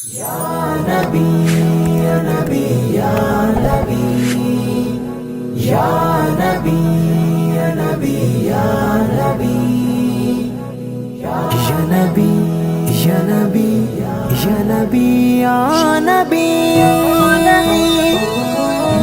Ya Nabi, Ya Nabi, Ya Nabi, Ya Nabi, Ya Nabi, Ya Nabi, Ya Nabi, Ya Nabi, Ya Nabi, Ya Nabi,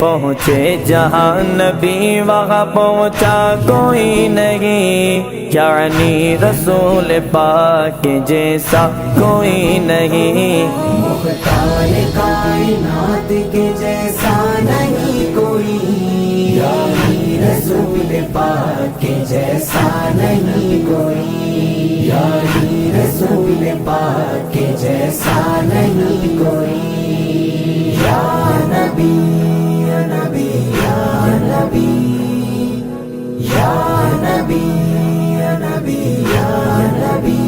پہنچے جہاں نبی وہاں پہنچا کوئی نہیں، یعنی رسول پاک کے جیسا کوئی نہیں، مختار کائنات کے جیسا نہیں کوئی، یعنی رسول پاک کے جیسا نہیں کوئی، یعنی رسول پاک کے جیسا نہیں کوئی، یا نبی یا نبی یا نبی یا نبی یا نبی یا نبی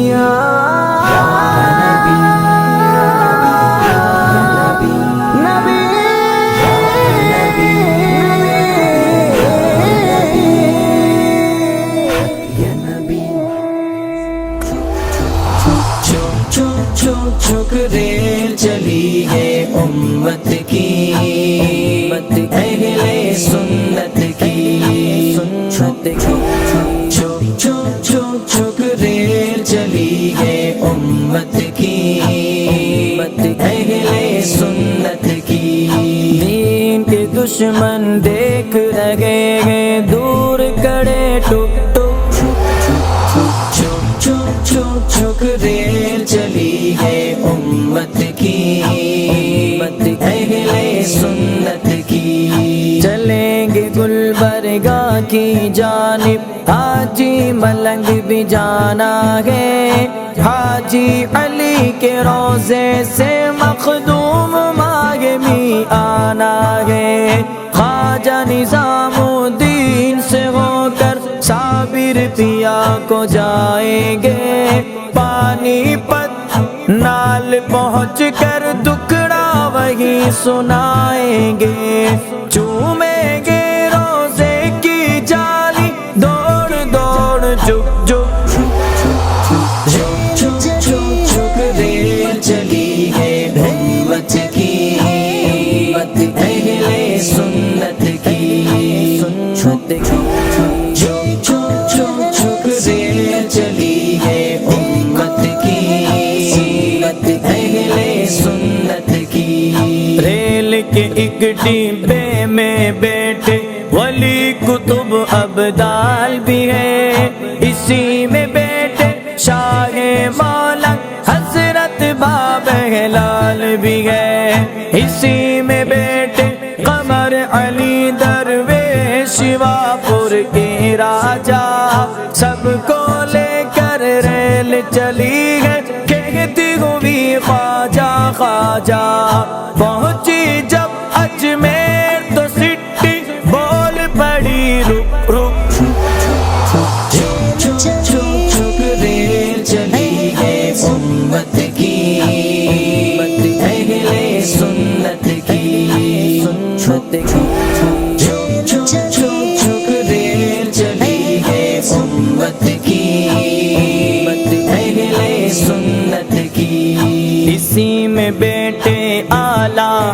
یا چھک ریل چلی ہے امت کی، اہل سنت کی، سنت کی، چھک ریل چلی ہے امت کی، اہل سنت کی، دین کے دشمن دیکھ رہے ہیں دور کڑے ٹک ٹک، چھک ریل چلی ہے امت کی، اہل سنت کی، چلیں گے گلبرگہ کی جانب، حاجی ملنگ بھی جانا ہے، حاجی علی کے روزے سے مخدوم ماہمی آنا ہے، خواجہ نظام الدین سے ہو کر صابر پیا کو جائیں گے، پانی پت نال پہنچ کر دکھڑا وہی سنائیں گے، چومیں گے روزے کی جالی، دوڑ دوڑ جھک جھک جھک ریل چلی ہے امت کی، اہل سنت کی، سنت کی، چھک ریل چلی ہے امت کی، اہل سنت کی، ریل کے ایک ڈبے میں بیٹھے ولی کتب ابدال بھی ہے، اسی میں بیٹھے شاہ مولا حضرت باب ہلال بھی ہے، اسی میں بیٹھے قمر علی درویش شیواپور کے راجا، سب کو لے کر ریل چلی ہے کہتی ہوئی خواجہ خواجہ، پہنچی جب اجمیر تو سٹی بول پڑی رک رک، چھک ریل چلی ہے امت کی، اہل سنت کی، سنت کی، چھک ریل چلی ہے امت کی، اہل سنت کی، اسی میں بیٹے اعلیٰ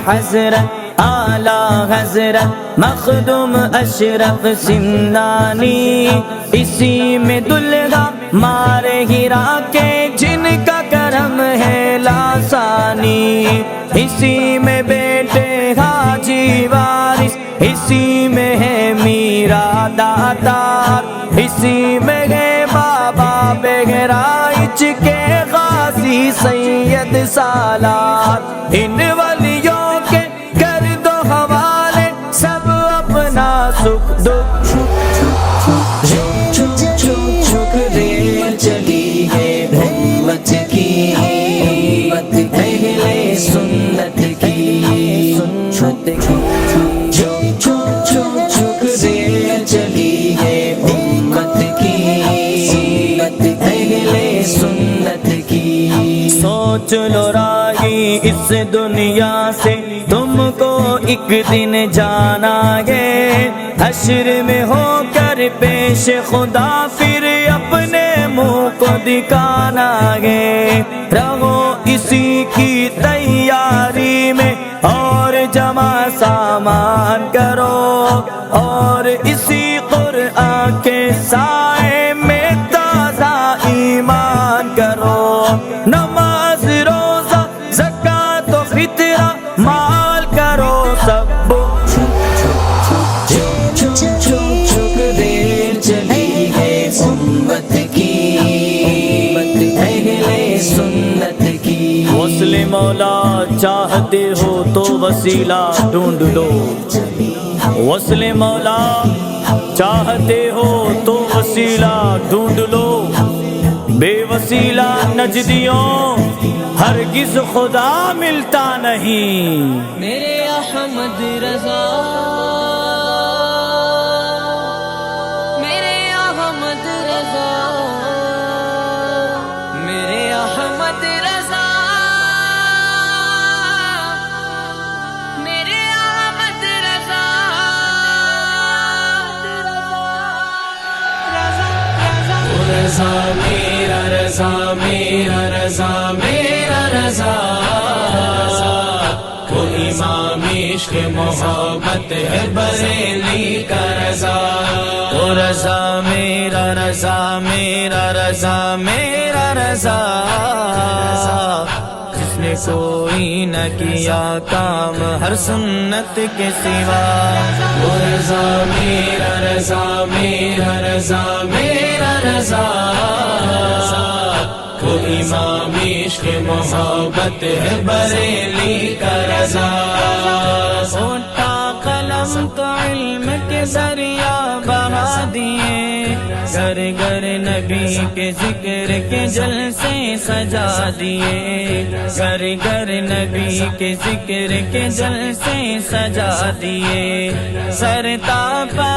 حضرت مخدوم اشرف سمنانی، اسی میں دلہا مار ہیرا کے جن کا کرم ہے لاسانی، اسی میں بیٹے حاجی وارث، اسی میں ہے میرا دادار، اسی میں ہے بابا بہرائچ کے غازی سید سالار، ان ولیوں کے کر دو حوالے سب اپنا سکھ دکھ، چھک ریل چلی ہے امت کی، اہل سنت کی، سنت کی، چھک ریل چلی ہے امت کی، اہل سنت کی، سوچ لو راہی اس دنیا سے تم کو ایک دن جانا ہے، حشر میں ہو کر پیش خدا پھر اپنے منہ کو دکھانا ہے، رہو اسی کی تیاری میں اور جمع سامان کرو، اور اسی قرآن کے سائے میں تازہ ایمان کرو، نماز روزہ زکوٰۃ و فطرہ مال کرو سب وصل مولا چاہتے ہو تو وسیلہ ڈھونڈ لو، وصل مولا چاہتے ہو تو وسیلہ ڈھونڈ لو، بے وسیلہ نجدیوں ہرگز خدا ملتا نہیں۔ میرے احمد رضا، میرے احمد رضا، میرے احمد رضا، میرے احمد رضا، رضا میرا رضا میرا رضا میرا رضا، وہ امام عشق محبت ہے بریلی کا رضا، او رضا میرا رضا میرا رضا میرا رضا، جس نے کوئی نہ کیا کام ہر سنت کے سوا، وہ رضا میرا رضا میرا رضا میرا رضا، وہ امام عشق محبت ہے بریلی کا رضا، اٹھا قلم تو علم کے ذریعہ بہا دیے، گھر گھر نبی کے ذکر کے جلسے سجا دیے، گھر گھر نبی کے ذکر کے جلسے سجا دیے، سر تاپا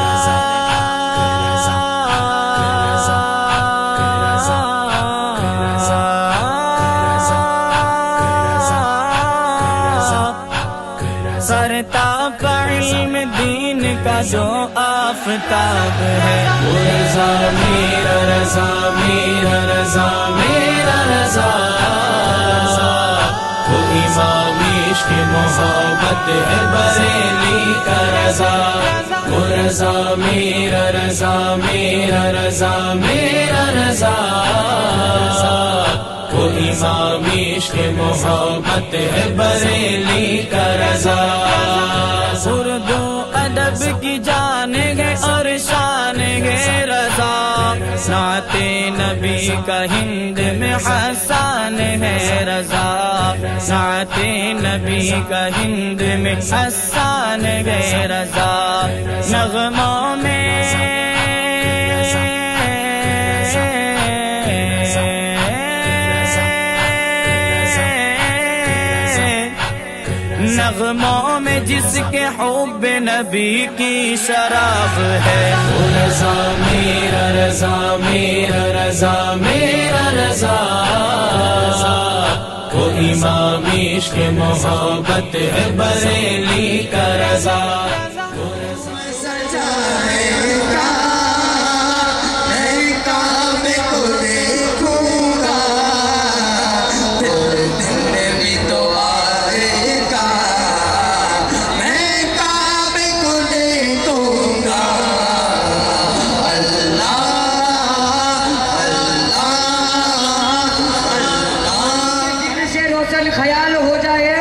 سرتاپ علم دین کا جو آفتاب ہے، وہ رضا میرا رضا میرا رضا میرا رضا، وہ امام عشق محبت ہے بریلی کا رضا، وہ رضا میرا رضا میرا رضا میرا رضا، وہ امام عشق محبت ہے بریلی کا رضا، اردو ادب کی جان ہے اور شان ہے رضا، نعت نبی کا ہند میں حسان ہے رضا، نعت نبی کا ہند میں حسان ہے رضا، نغموں میں نغموں میں جس کے حب نبی کی شراب ہے، وہ رضا میرا رضا میرا رضا میرا رضا، وہ امام عشق محبت ہے بریلی کا رضا، خیال ہو جائے،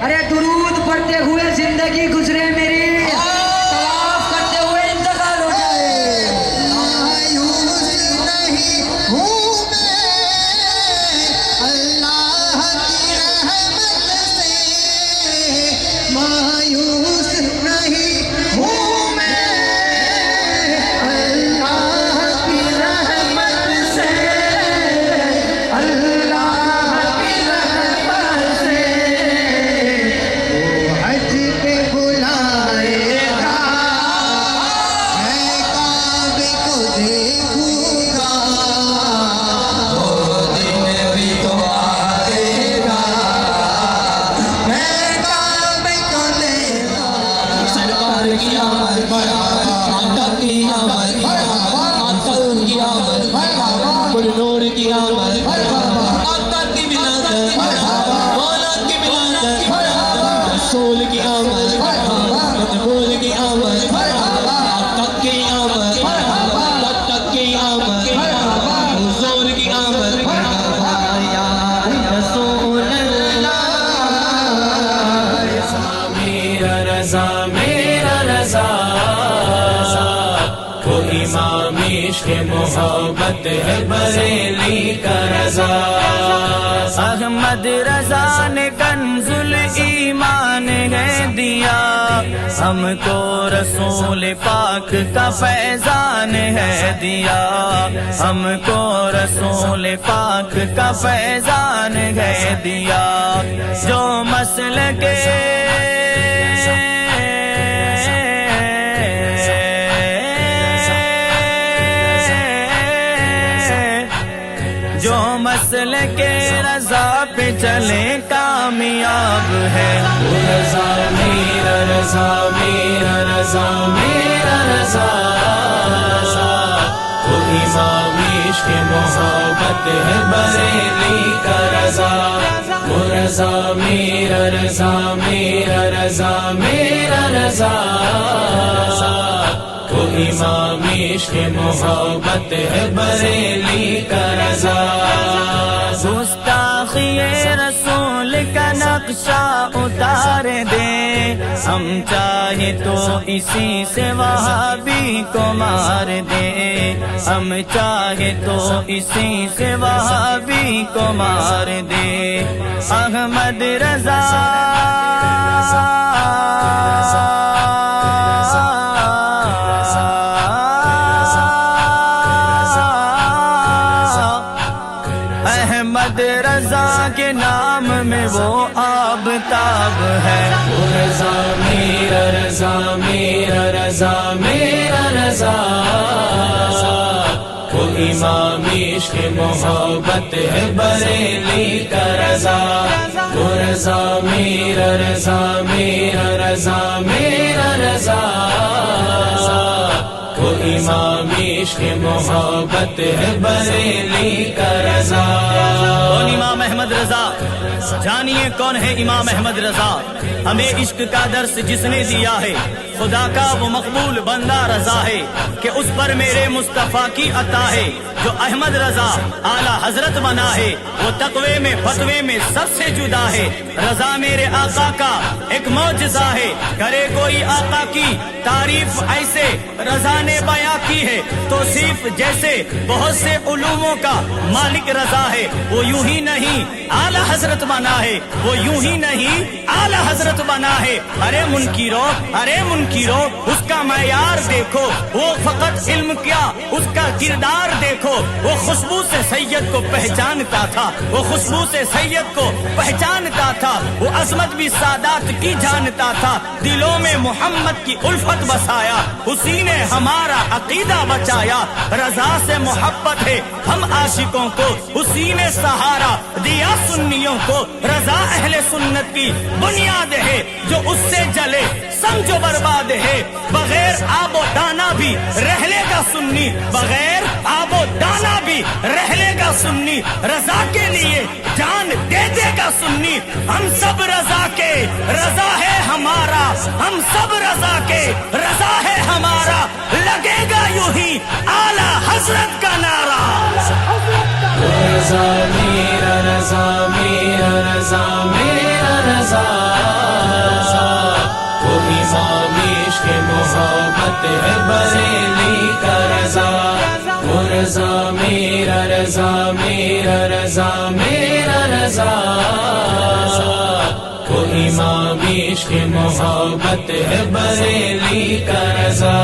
ارے درود پڑھتے ہوئے زندگی گزرے میری، طواف کرتے ہوئے انتقال ہو جائے، مایوس نہیں ہوں میں اللہ کی رحمت سے، مایوس نہیں ہوں میں اللہ کی رحمت سے، اللہ نور کی آمد، آقا کی ولادت، مولا کی ولادت، رسول کی آمد، مقبول کی آمد، آقا کی آمد، آقا کی آمد، حضور کی آمد، یا رسول اللہ، میرا رضا میرا رضا، وہ امام عشق محبت ہے بریلی کا رضا، احمد احمد رضا نے کنزل ایمان ہے دیا، ہم کو رسول پاک کا فیضان ہے دیا، ہم کو رسول پاک کا فیضان ہے دیا، جو مسلک جو مسلک رضا پہ چلے کامیاب ہے۔ رضا میرا رضا میرا رضا میرا رضا، وہ امام عشق محبت ہے بریلی کا رضا، وہ رضا میرا رضا میرا رضا میرا رضا، وہ امام عشق محبت ہے بریلی کا رضا۔ گستاخی رسول کا نقشہ اتار دے، ہم چاہے تو اسی سے وہابی کو مار دے، ہم چاہے تو اسی سے وہابی کو مار دے۔ احمد رضا احمد رضا کے نام میں وہ آبتاب ہے۔ وہ رضا میرا رضا میرا رضا میرا رضا، وہ امام عشق محبت ہے بریلی کا رضا، وہ رضا میرا رضا میرا رضا میرا رضا، وہ امام عشق محبت ہے بریلی کا رضا۔ کون امام احمد رضا؟ جانیے کون ہے امام احمد رضا۔ ہمیں عشق کا درس جس نے دیا ہے، خدا کا وہ مقبول بندہ رضا ہے کہ اس پر میرے مصطفیٰ کی عطا ہے۔ جو احمد رضا اعلیٰ حضرت بنا ہے، وہ تقوی میں فتوے میں سب سے جدا ہے۔ رضا میرے آقا کا ایک معجزہ ہے، کرے کوئی آقا کی تعریف ایسے رضا نے بیاں کی ہے، توصیف جیسے بہت سے علوموں کا مالک رضا ہے۔ وہ یوں ہی نہیں اعلیٰ حضرت بنا ہے، وہ یوں ہی نہیں اعلیٰ حضرت بنا ہے۔ ارے منکرو اس کا معیار دیکھو، وہ فقط علم کیا اس کا کردار دیکھو۔ وہ خوشبو سے سید کو پہچانتا تھا، وہ خوشبو سے سید کو پہچانتا تھا، وہ عظمت بھی سادات کی جانتا تھا۔ دلوں میں محمد کی الفت بسایا، اسی نے ہمارا عقیدہ بچایا۔ رضا سے محبت ہے ہم عاشقوں کو، اسی نے سہارا دیا سنیوں کو۔ رضا اہل سنت کی بنیاد ہے، جو اس سے جلے سمجھو برباد ہے۔ بغیر آب و دانا بھی رہ لے گا سنی، بغیر آب و دانا بھی رہ لے گا سنی۔ رضا کے لیے جان دے دے گا سنی۔ ہم سب رضا کے، رضا ہے ہمارا، ہم سب رضا کے، رضا ہے ہمارا۔ لگے گا یوں ہی اعلیٰ حضرت کا نعرہ۔ رضا میرا رضا میرا رضا میرا رضا، وہ امام عشق محبت ہے بریلی کا رضا، وہ رضا میرا رضا میرا رضا میرا رضا، وہ امام عشق محبت ہے بریلی کا رضا۔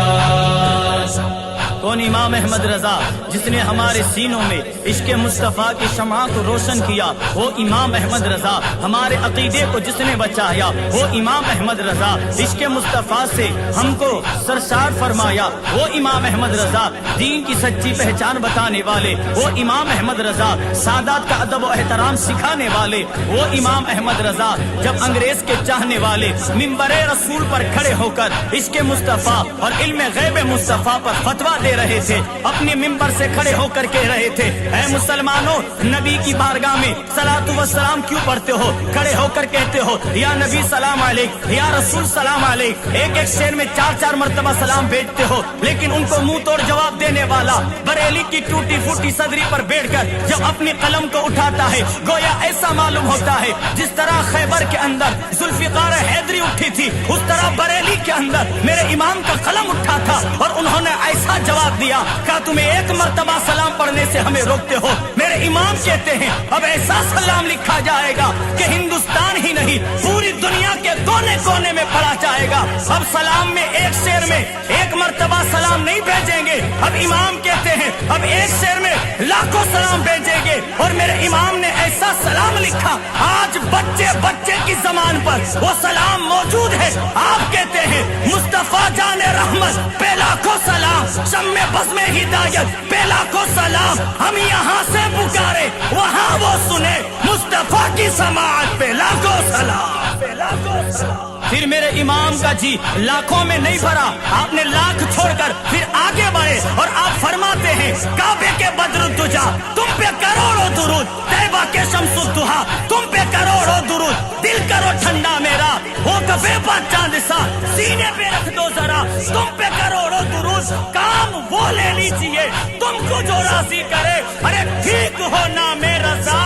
کون امام احمد رضا؟ جس نے ہمارے سینوں میں عشق مصطفیٰ کی شمع کو روشن کیا، وہ امام احمد رضا۔ ہمارے عقیدے کو جس نے بچایا، وہ امام احمد رضا۔ عشق مصطفیٰ سے ہم کو سرشار فرمایا، وہ امام احمد رضا۔ دین کی سچی پہچان بتانے والے، وہ امام احمد رضا۔ سادات کا ادب و احترام سکھانے والے، وہ امام احمد رضا۔ جب انگریز کے چاہنے والے منبر رسول پر کھڑے ہو کر عشق مصطفیٰ اور علم غیب مصطفیٰ پر فتویٰ دے رہے تھے، اپنے منبر سے کھڑے ہو کر کہہ رہے تھے، اے مسلمانوں، نبی کی بارگاہ میں صلاۃ و سلام کیوں پڑھتے ہو؟ کھڑے ہو کر کہتے ہو یا نبی سلام علیک، یا رسول سلام علیک۔ ایک ایک شعر میں 4 مرتبہ سلام بھیجتے ہو، لیکن ان کو منہ توڑ جواب دینے والا بریلی کی ٹوٹی پھوٹی صدری پر بیٹھ کر جب اپنی قلم کو اٹھاتا ہے، گویا ایسا معلوم ہوتا ہے جس طرح خیبر کے اندر ذوالفقار حیدری اٹھی تھی، اس طرح بریلی کے اندر میرے امام کا قلم اٹھا تھا اور انہوں نے ایسا جواب دیا کہ تمہیں ایک مرتبہ سلام پڑھنے سے ہمیں روکتے ہو. میرے امام کہتے ہیں اب ایسا سلام لکھا جائے گا کہ ہندوستان ہی نہیں پوری دنیا کے کونے کونے میں پڑھا جائے گا. اب سلام میں ایک شعر میں ایک مرتبہ سلام نہیں بھیجیں گے. اب امام کہتے ہیں اب ایک شعر میں لاکھوں سلام بھیجیں گے. اور میرے امام نے ایسا سلام لکھا آج بچے بچے کی زبان پر وہ سلام موجود ہے. آپ کہتے ہیں مصطفیٰ جان رحمت پہ لاکھوں سلام, شمع بزم ہدایت پہ لاکھوں سلام. ہم یہاں سے پکارے وہاں وہ سنے مصطفیٰ کی سماعت پہ لاکھوں سلام, پہ لاکھوں سلام. پھر میرے امام کا جی لاکھوں میں نہیں بھرا, آپ نے لاکھ چھوڑ کر پھر آگے بڑھے اور آپ فرماتے ہیں کعبے کے بدر الدجا تم پہ کروڑوں درود, طیبہ کے شمس الضحیٰ تم پہ کروڑوں درود. دل کرو ٹھنڈا میرا ہو کبے بات چاند سا سینے پہ رکھ دو ذرا تم پہ کروڑوں درود. کام وہ لے لیجئے تم کو جو راضی کرے, ارے ٹھیک ہو نا میرا رضا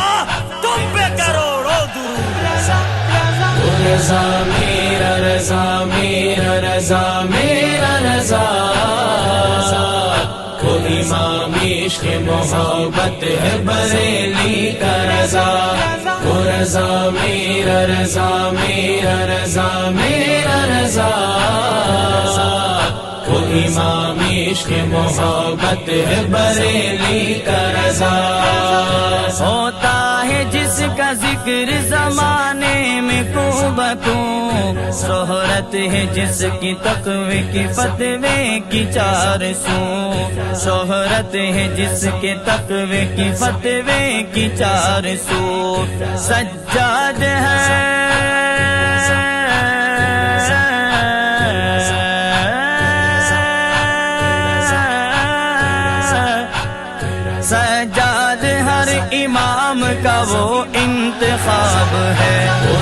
تم پہ کروڑوں درود. رضا میرا رضا میرا رضا میرا رضا کو امام عشق محبت ہے بریلی کا رضا. کو رضا میرا رضا میرا رضا میرا رضا کو امام عشق محبت ہے بریلی کا رضا. ہوتا ہے جس کا ذکر زمانے میں کو بکو, شہرت ہے جس کی تقوی کی فتوے کی 400, شہرت ہے جس کے تقوی کی فتوے کی 400. سجاد ہے سجاد ہر امام کا وہ انتخاب ہے.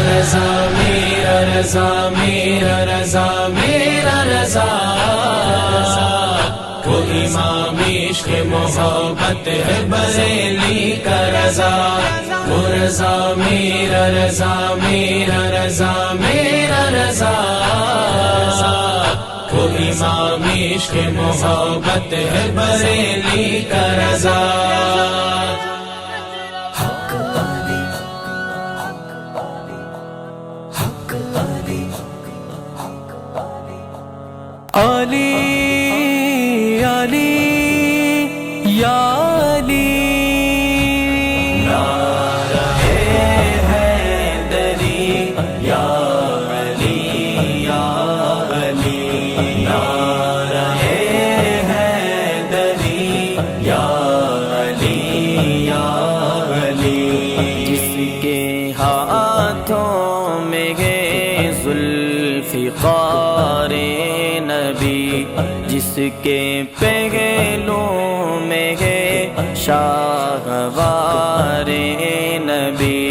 رضا میرا رضا میرا رضا میرا رضا کو امام عشق محبت ہے بریلی کا رضا. کو رضا میرا رضا میرا رضا میرا رضا کو امام عشق محبت ہے بریلی کا رضا. علی علی یا علی حیدری یا علی یا علی حیدری یا علی یا علی. جس کے ہاتھوں میں ہے ذوالفقار نبی, جس کے پہلو میں ہے شاہوار نبی,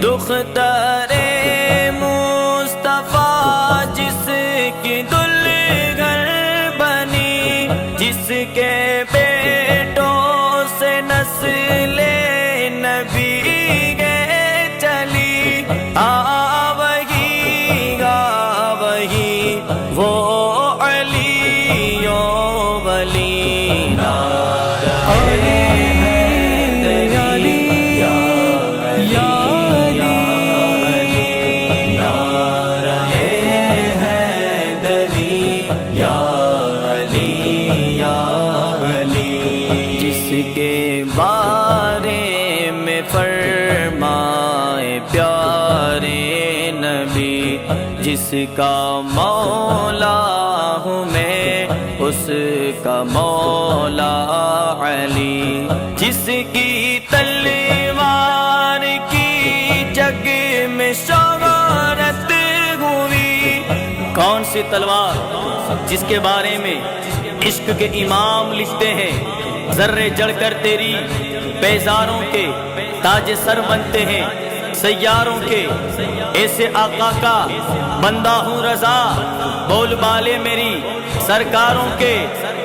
دختر مصطفیٰ جس کی دلہن بنی, جس کے بیٹوں سے نسل نبی گئے چلی, وہی وہ علی و ولی. علی علی یا حیدری یا علی یا علی. جس کے بارے میں فرمائے پیارے نبی, جس کا مولا ہوں میں اس کا مولا علی, جس کی تلوار کی جگ میں شہرت ہوئی. کون سی تلوار جس کے بارے میں عشق کے امام لکھتے ہیں ذرے جڑ کر تیری بیزاروں کے تاج سر بنتے ہیں سیاروں کے, ایسے آقا کا بندہ ہوں رضا, بول بالے میری سرکاروں کے.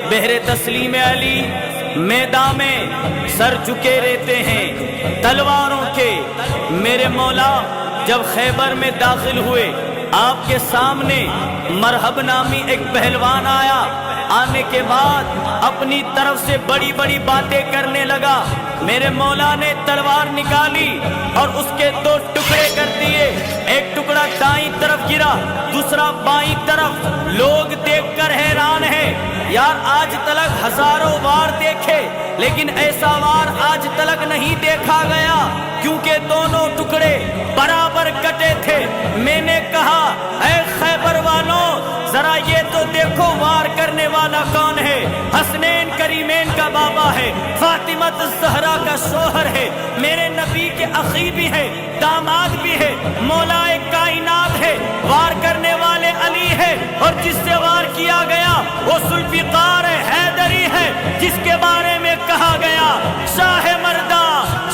بہر تسلیم علی میدان میں سر جھکے رہتے ہیں تلواروں کے. میرے مولا جب خیبر میں داخل ہوئے آپ کے سامنے مرحب نامی ایک پہلوان آیا. آنے کے بعد اپنی طرف سے بڑی بڑی باتیں کرنے لگا. میرے مولا نے تلوار نکالی اور اس کے 2 ٹکڑے کر دیے. ایک ٹکڑا دائیں طرف گرا, دوسرا بائیں طرف. لوگ دیکھ کر حیران ہیں. یار آج تلک ہزاروں وار دیکھے لیکن ایسا وار آج تلک نہیں دیکھا گیا, کیونکہ دونوں ٹکڑے برابر کٹے تھے. میں نے کہا اے خیبر والوں, ذرا یہ تو دیکھو وار کرنے والا کون ہے. حسنین کریمین کا بابا ہے, فاطمہ الزہرا کا شوہر ہے, میرے نبی کے اخی بھی ہے, داماد بھی ہے, مولا کائنات ہے. وار کرنے والے علی ہے, اور جس سے وار کیا گیا وہ ذوالفقار حیدری ہے, جس کے بارے میں کہا گیا شاہ مردہ,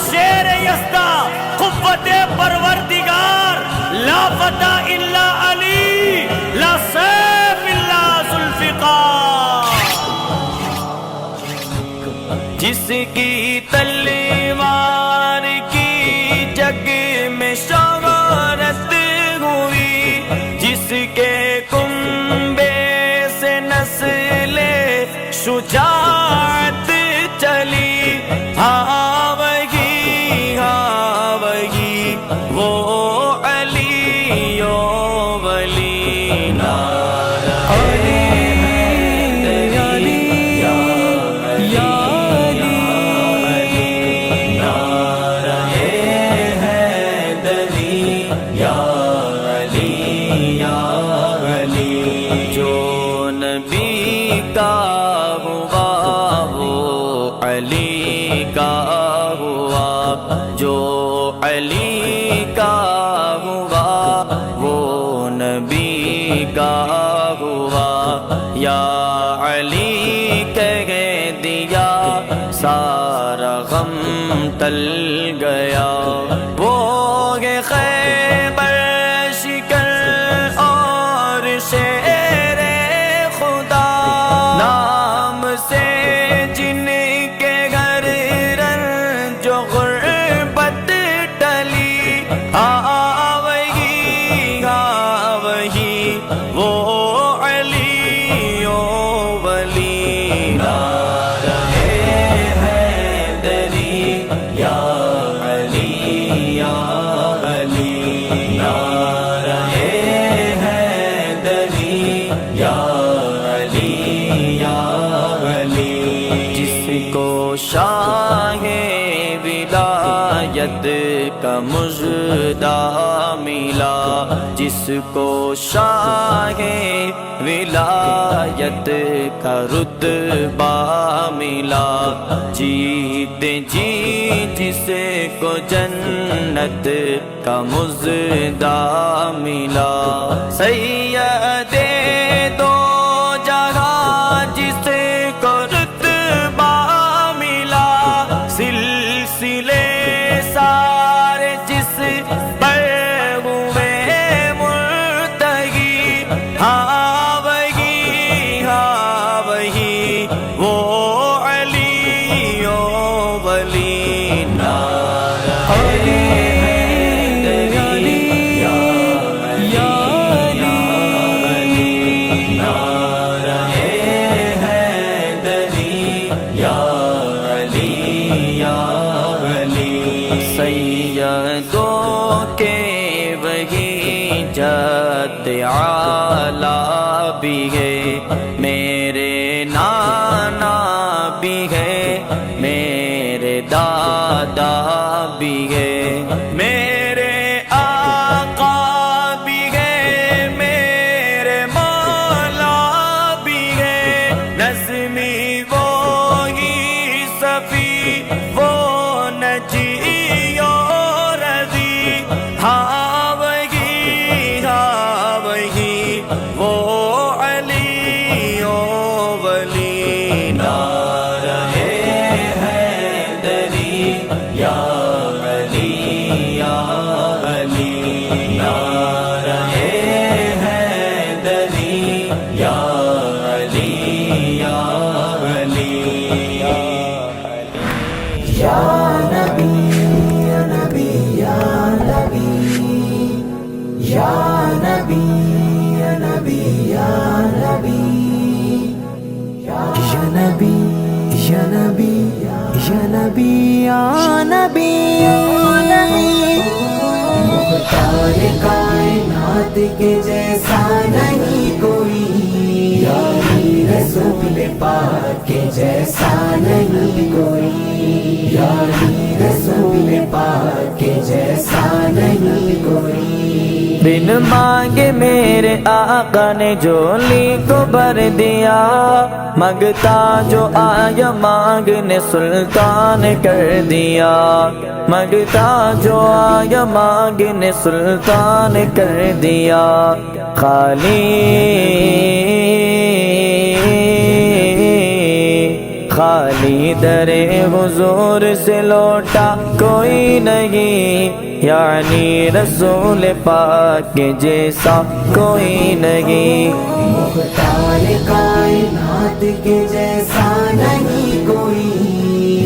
شیر یزدہ, قوت پروردگار, لا فتح الا علی, لا سیف الا ذوالفقار. جس کی تلوار کی جگ میں شہرت ہوئی, جس کے کنبے سے نسل شجاعت چلی, ہاں وہی وہ علی و ولی. نعرہ علی کا ہوا, جو علی کا ہوا وہ نبی کا ہوا. یا علی کہہ دیا سارا غم ٹل گیا. وہ خیبر شکر اور شیر خدا نام سے جن کے گھر رنج و غربت ٹلی, وہی وہ علی و ولی. نعرہ حیدری یا علی یا علی, نعرہ حیدری یا علی یا علی. جس کو شاہ ولایت کا مژدہ ملا, جس کو شاہ ولایت کا رتبہ ملا, جیتے جی جس کو جنت کا مژدہ ملا. سید دو جہاں جس کو رتبہ ملا, سلسلے سارے جس پر ہوئے مرتگی, ہاں وہی وہ علی و ولی. نعرہ سیدوں کے وہی جد اعلیٰ بھی ہے, میرے نانا بھی ہے, میرے دادا بھی ہے, میرے آقا بھی ہے, میرے مولا بھی ہے. نظمی وہی صفی وہ نجی وہ علی و ولی. نعرہ حیدری یا علی یا علی, نعرہ حیدری یا علی یا علی. یا نبی یا نبی یا نبی یا نبی یا نبی یا نبی مختار کائنات کے جیسا نہیں کوئی، یاری رسول پاک کے جیسا نہیں کوئی، یاری رسول پاک کے جیسا نہیں کوئی۔ بن مانگے میرے آقا نے جھولی کو بھر دیا، مانگتا جو آیا مانگنے سلطان کر دیا، مانگتا جو آیا مانگنے سلطان کر دیا۔ خالی در حضور سے لوٹا کوئی نہیں، یعنی رسول پاک کے جیسا کوئی نہیں۔ مختار کائنات کے جیسا نہیں کوئی،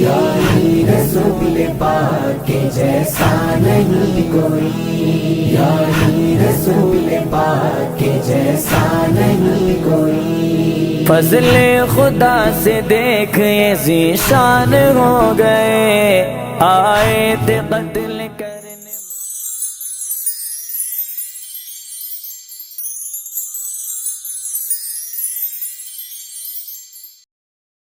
یعنی رسول پاک کے جیسا نہیں کوئی، یعنی رسول پاک کے جیسا نہیں کوئی۔ فضل خدا سے دیکھ یہ ذیشان ہو گئے، آئے تھے قتل